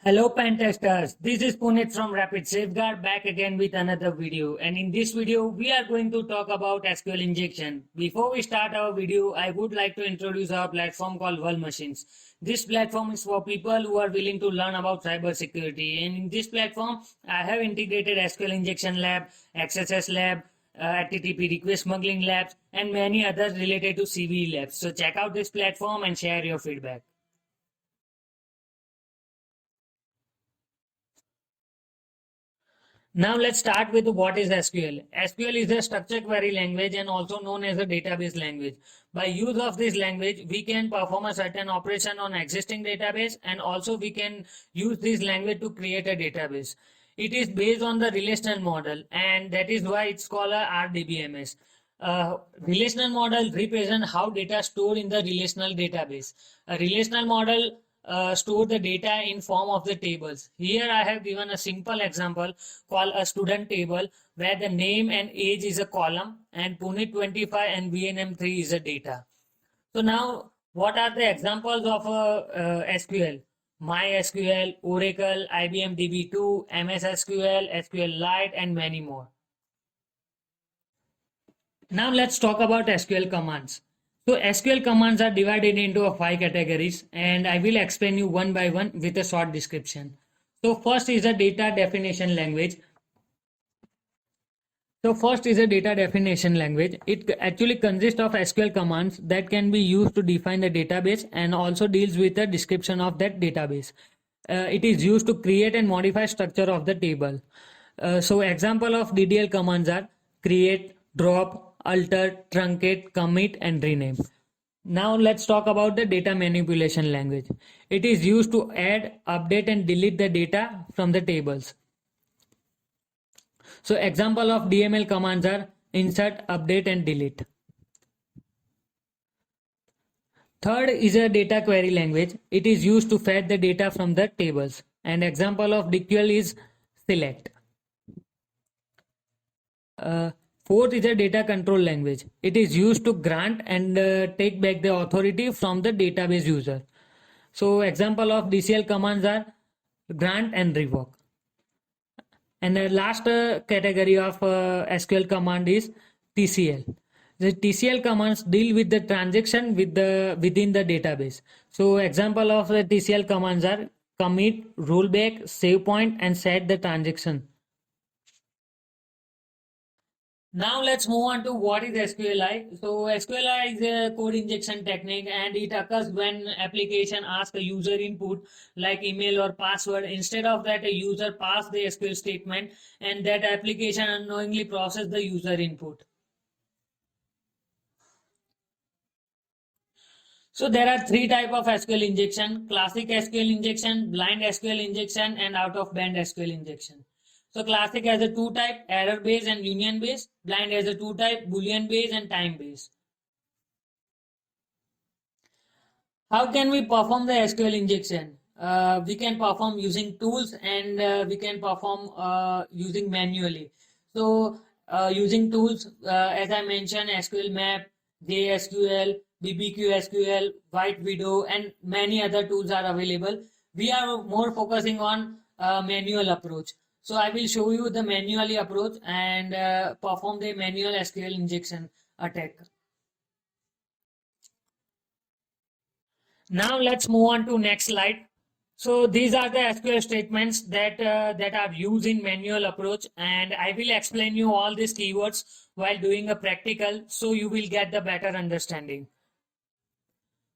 Hello pen testers, this is Puneet from Rapid Safeguard back again with another video, and in this video we are going to talk about SQL injection. Before we start our video, I would like to introduce our platform called World Machines. This platform is for people who are willing to learn about cyber security, and in this platform I have integrated SQL injection lab, XSS lab, HTTP request smuggling labs and many others related to CVE labs. So check out this platform and share your feedback. Now let's start with what is SQL. SQL is a structured query language and also known as a database language. By use of this language, we can perform a certain operation on existing database, and also we can use this language to create a database. It is based on the relational model, and that is why it's called a RDBMS. Relational model represent how data stored in the relational database. A relational model store the data in form of the tables. Here I have given a simple example called a student table where the name and age is a column and Puneet 25 and VNM3 is a data. So now what are the examples of SQL? MySQL, Oracle, IBM DB2, MS SQL, SQLite and many more. Now let's talk about SQL commands. So SQL commands are divided into 5 categories, and I will explain you one by one with a short description. So first is a data definition language. It actually consists of SQL commands that can be used to define the database and also deals with the description of that database. It is used to create and modify structure of the table. So example of DDL commands are create, drop, alter, truncate, commit and rename. Now let's talk about the data manipulation language. It is used to add, update and delete the data from the tables. So example of DML commands are insert, update and delete. Third is a data query language. It is used to fetch the data from the tables. And example of DQL is select. Fourth is a data control language. It is used to grant and take back the authority from the database user. So example of DCL commands are grant and revoke. And the last category of SQL command is TCL. The TCL commands deal with the transaction within the database. So example of the TCL commands are commit, rollback, save point and set the transaction. Now let's move on to what is SQLi. So SQLi is a code injection technique and it occurs when application asks a user input like email or password. Instead of that, a user pass the SQL statement and that application unknowingly process the user input. So there are 3 types of SQL injection: classic SQL injection, blind SQL injection and out of band SQL injection. So classic has a 2 type, error based and union based. Blind has a 2 type, boolean based and time based. How can we perform the SQL injection? We can perform using tools and we can perform using manually. So using tools, as I mentioned, SQL Map, JSQL, BBQ SQL, White Widow, and many other tools are available. We are more focusing on manual approach. So I will show you the manually approach and perform the manual SQL injection attack. Now let's move on to next slide. So these are the SQL statements that are used in manual approach, and I will explain you all these keywords while doing a practical, so you will get the better understanding.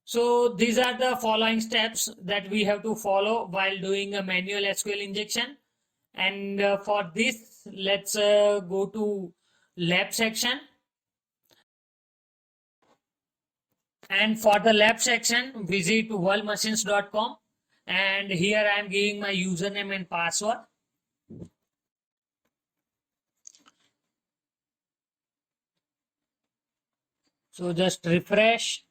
So these are the following steps that we have to follow while doing a manual SQL injection. And for this, let's go to lab section. And for the lab section, visit worldmachines.com. And here I am giving my username and password. So just refresh.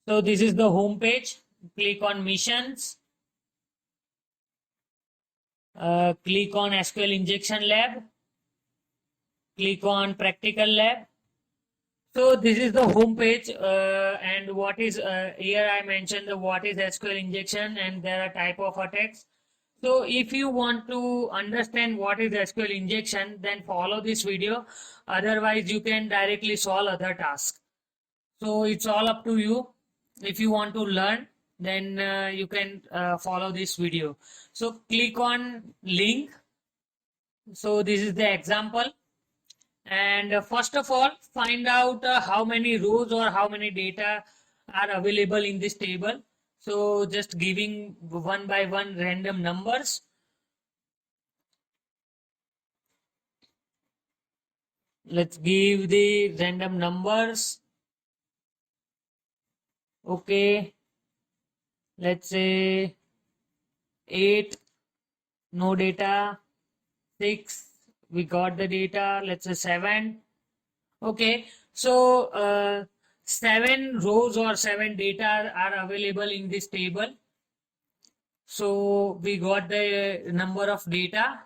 So this is the home page. Click on missions. Click on SQL injection lab. Click on practical lab. So this is the home page, and what is here I mentioned the what is SQL injection, and there are type of attacks. So if you want to understand what is SQL injection, then follow this video. Otherwise, you can directly solve other tasks. So it's all up to you. If you want to learn, then you can follow this video. So click on link. So this is the example. And first of all, find out how many rows or how many data are available in this table. So just giving one by one random numbers. Let's give the random numbers. Okay. Let's say 8, no data. 6, we got the data. Let's say 7. Okay. So 7 rows or 7 data are available in this table. So we got the number of data.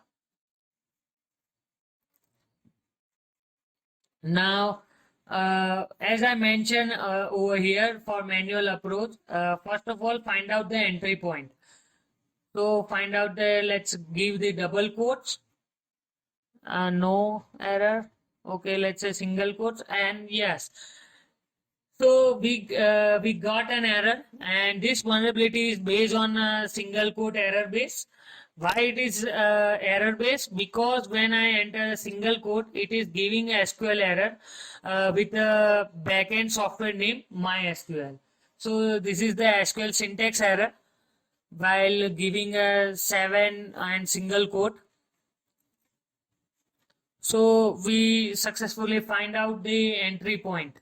Now, as I mentioned over here for manual approach, first of all, find out the entry point. So find out the, let's give the double quotes, no error. Okay, let's say single quotes, and yes. So we got an error, and this vulnerability is based on a single quote error base. Why it is error based? Because when I enter a single quote, it is giving a SQL error with a backend software name MySQL. So this is the SQL syntax error while giving a 7 and single quote. So we successfully find out the entry point.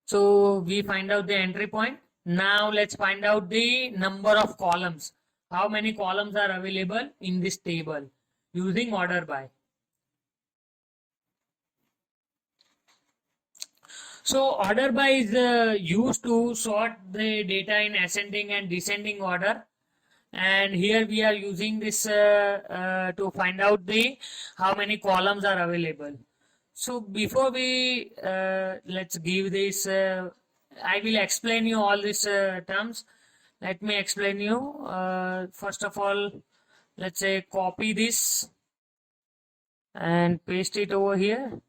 So we find out the entry point. Now let's find out the number of columns. How many columns are available in this table using order by. So order by is used to sort the data in ascending and descending order. And here we are using this to find out the how many columns are available. So before we let's give this, I will explain you all these terms. Let me explain you. First of all, let's say copy this and paste it over here.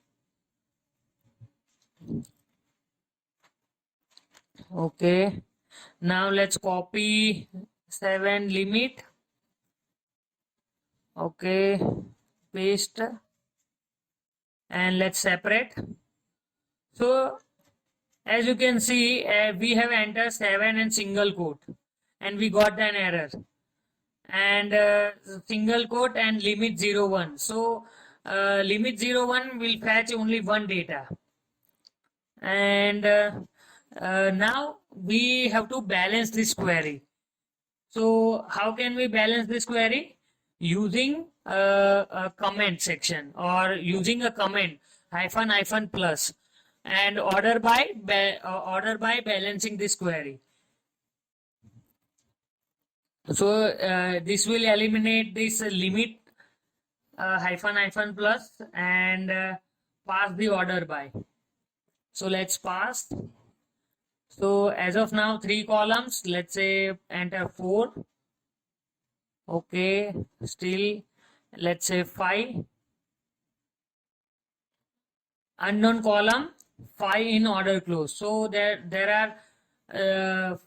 Okay. Now let's copy 7 limit. Okay. Paste. And let's separate. So as you can see, we have entered 7 and single quote, and we got an error. And single quote and limit 01. So limit 01 will fetch only one data. And now we have to balance this query. So how can we balance this query? Using a comment section or using a comment -- plus and order by balancing this query. So this will eliminate this limit -- plus and pass the order by. So let's pass. So as of now, 3 columns. Let's say enter 4. Okay, still let's say 5. Unknown column 5 in order close. So there are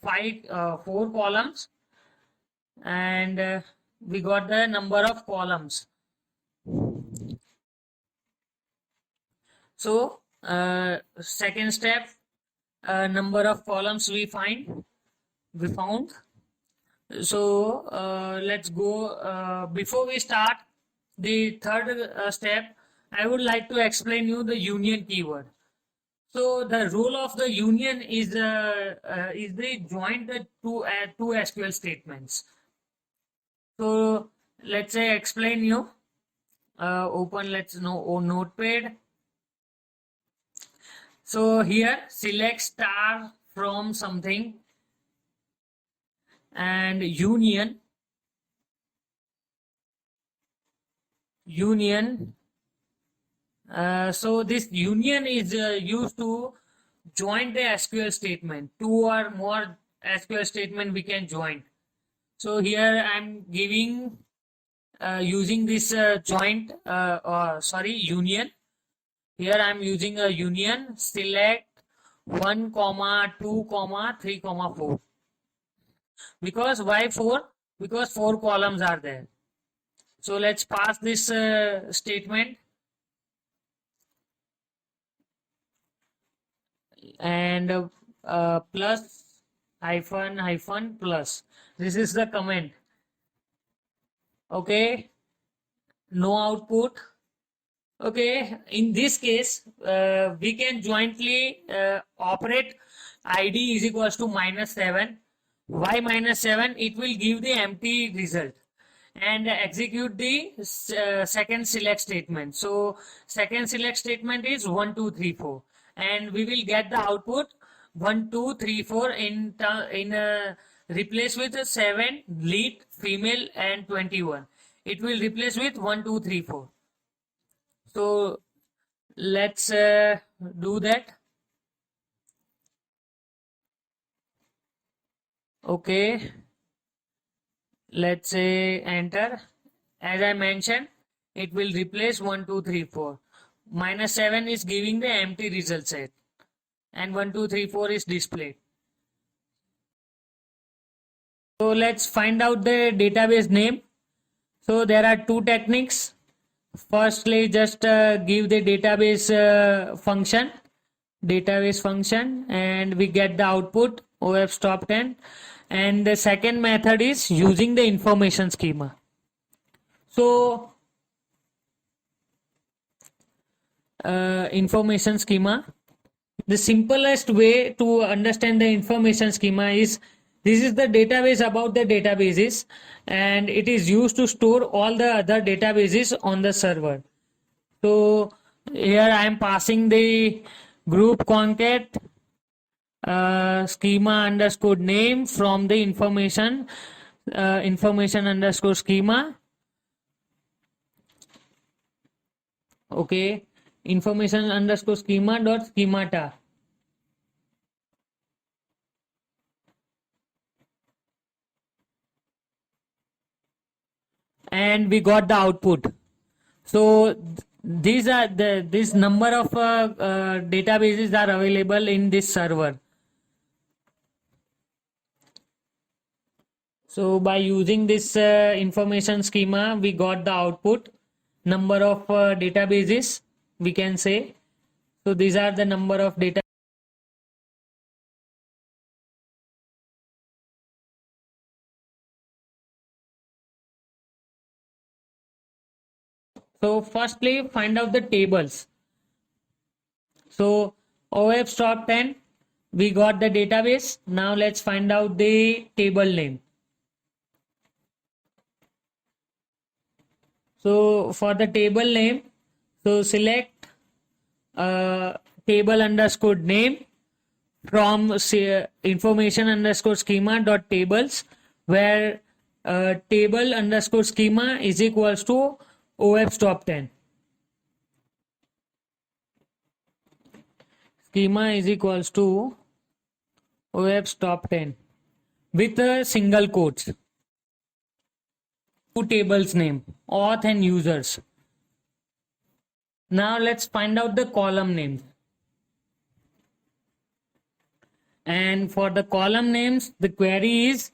4 columns, and we got the number of columns. So second step, number of columns we found. So let's go. Before we start the third step, I would like to explain you the union keyword. So the role of the union is they join the two SQL statements. So let's say explain you. Open let's know notepad. So here select star from something and union. So this union is used to join the SQL statement. 2 or more SQL statement we can join. So here I'm giving using this joint union. Here I'm using a union. Select 1 comma 2 comma 3 comma 4. Because why 4? Because 4 columns are there. So let's pass this statement, and plus hyphen plus. This is the comment. Okay, no output. Okay, in this case, we can jointly operate id is equals to -7. Why -7? It will give the empty result and execute the second select statement. So second select statement is 1 2 3 4, and we will get the output 1 2 3 4 in replace with 7 lead female and 21. It will replace with 1 2 3 4. So let's do that. Okay, let's say enter. As I mentioned, it will replace 1 2 3 4. -7 is giving the empty result set, and 1 2 3 4 is displayed. So let's find out the database name. So there are two techniques. Firstly, just give the database function, and we get the output OFS top 10. And the second method is using the information schema. So information schema, the simplest way to understand the information schema is, this is the database about the databases, and it is used to store all the other databases on the server. So here I am passing the group concat schema underscore name from the information underscore schema. Okay, information underscore schema dot schemata. And we got the output. So these are this number of databases are available in this server. So by using this information schema, we got the output number of databases, we can say. So these are the number of data. So firstly, find out the tables. So OFS top 10, we got the database. Now let's find out the table name. So for the table name, so select table underscore name from information underscore schema dot tables, where table underscore schema is equals to OFS top 10. Schema is equals to OFS top 10 with a single quotes. Two tables name, auth and users. Now let's find out the column names. And for the column names, the query is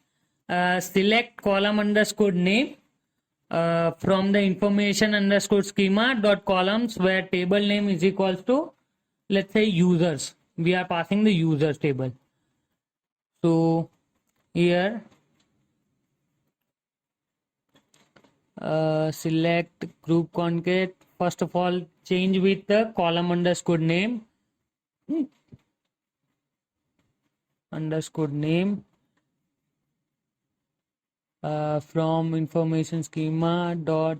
select column underscore name from the information underscore schema dot columns, where table name is equals to, let's say, users. We are passing the users table. So here select group concat. First of all, change with the column underscore name underscore name from information schema dot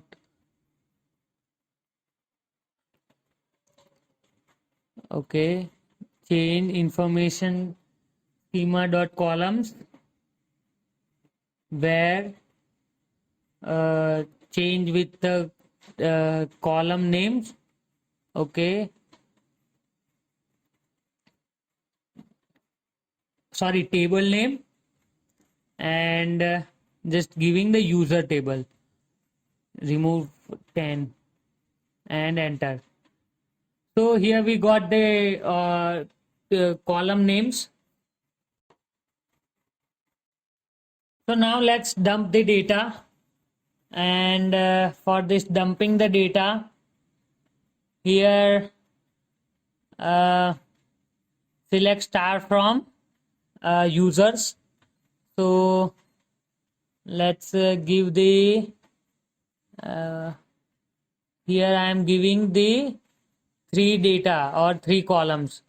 okay, change information schema dot columns, where change with the column names. Okay, sorry, table name, and just giving the user table, remove 10 and enter. So here we got the column names. So now let's dump the data, and for this dumping the data, here select star from users. So let's give the here I am giving the 3 data or 3 columns,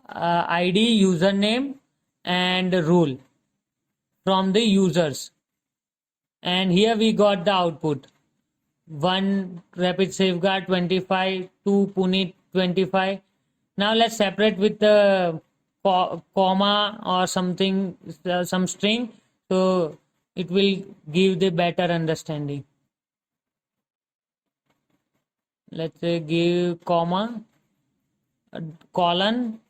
ID, username and rule from the users, and here we got the output: 1 rapid safeguard 25, 2 Punit 25. Now let's separate with the comma or something, some string, so it will give the better understanding. Let's say give comma, colon,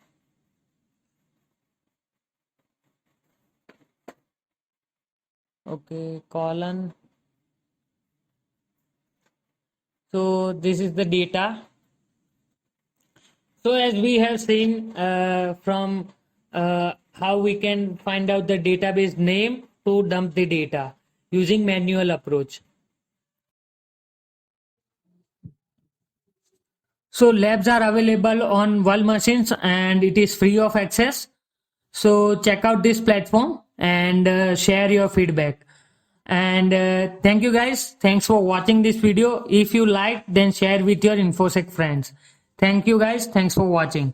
okay, colon. So this is the data. So as we have seen from how we can find out the database name to dump the data using manual approach. So labs are available on World Machines and it is free of access. So check out this platform and share your feedback. And thank you guys. Thanks for watching this video. If you like, then share with your InfoSec friends. Thank you guys. Thanks for watching.